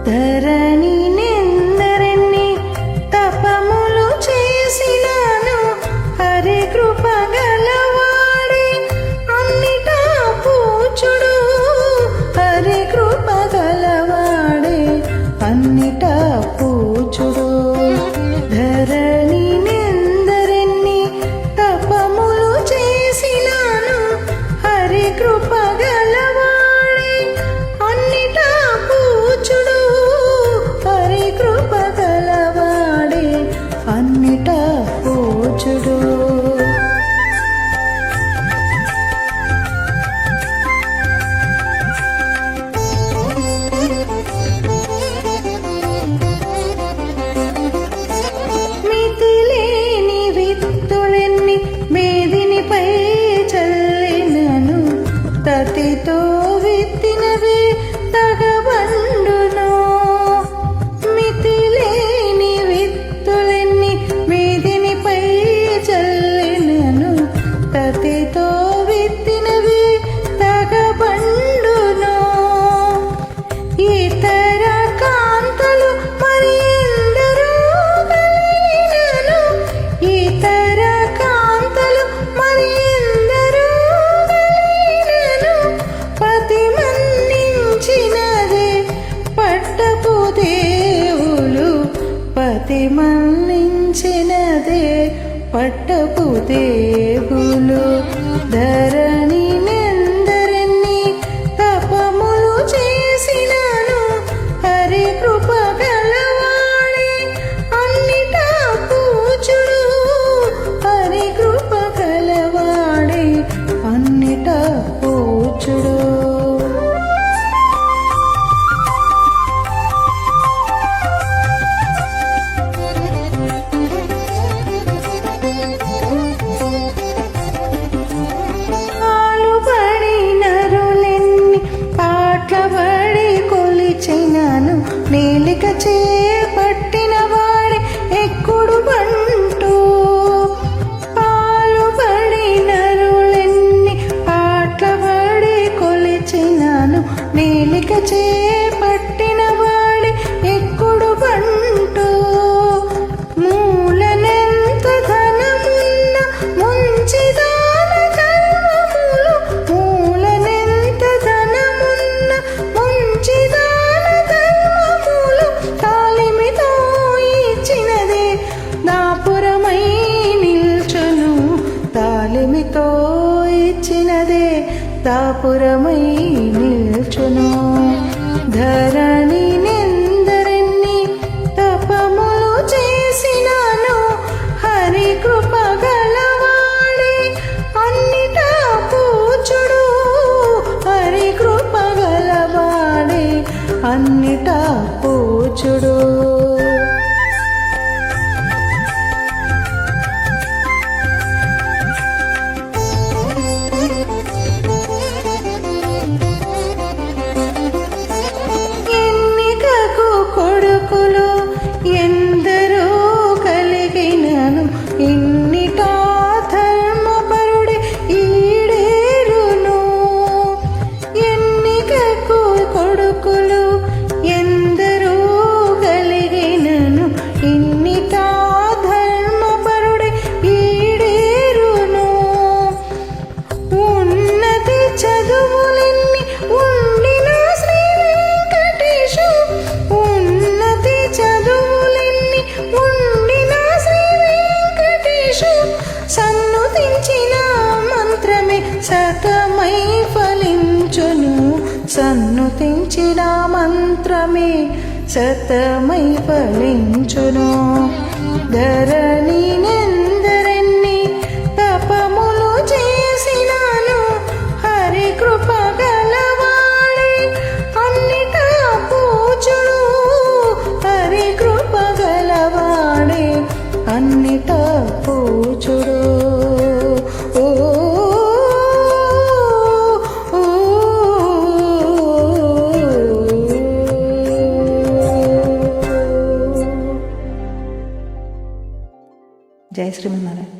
ధరణి నెందరెన్ని తపములు చేసినాను హరి కృప గలవాడే అన్నిటా పూచుడు హరి కృప గలవాడే అన్నిటా పూచుడు ధరణి నెందరెన్ని తపములు చేసినాను హరి కృప గలవాడే అన్నిటా పూచుడు హరి కృప గలవాడే అన్నిటా పూచుడు మితిలేని విత్తులెన్ని మేదినిపై చల్లినను తతితో విత్తినవే తగబండును మితిలేని విత్తులెన్ని మేదినిపై చల్లినను తతితో విత్తినవే తగబండును ఇతర కాంతలు మరి ఎందరో కలిగినను ఇతర కాంతలు మరి ఎందరో కలిగినను పతి మన్నించినదే పట్టపు దేవులు పతి మన్నించినదే పట్టపు దేవులు ధరణి నెందరెన్ని తపములు చేసినాను హరి కృప గలవాడే అన్నిటా పూచుడు హరి కృప గలవాడే అన్నిటా పూచుడు ఆలుబడి నరులెన్ని పాటబడి కొలిచినాను నేలిక చేపట్టిన వాడే ఎక్కుడు బంటు పాలుబడి నరులెన్ని పాటబడి కొలిచినాను నేలిక చేపట్టిన వాడే ఎక్కుడు బంటు మూలనెంత ధనమున్న ముంచిదాన ధర్మములు మూలనెంత ధనమున్న ముంచిదాన ధర్మములు తాలిమితో ఇచ్చినదే దాపురమై నిల్చును తాలిమితో ఇచ్చినదే దాపురమై నిల్చును ధరణి నెందరెన్ని తపములు చేసినాను హరి కృప గలవాడే అన్నిటా పూచుడు హరి కృప గలవాడే అన్నిటా పూచుడు ఎన్నికకు కొడుకులు ఎందరో కలిగినను ఇన్నిటా ధర్మపరుడే ఈడేరును ఎన్నికకు కొడుకులు ఎందరో కలిగినను ఇన్నిటా ధర్మపరుడే ఈడేరును ఉన్నతి చదువులెన్ని ఉండిన శ్రీ వెంకటేశు ఉన్నతి చదువులెన్ని ఉండిన శ్రీ వెంకటేశు సన్నుతించిన మంత్రమే సతమై ఫలించును సన్నుతించిన మంత్రమే సతమై ఫలించును ధరణి నెందరెన్ని తపములు చేసినాను హరి కృప గలవాడే అన్నిటా పూచుడు హరి కృప గలవాడే అన్నిటా పూచుడు ఓ ఓ జై శ్రీమన్నారాయణ.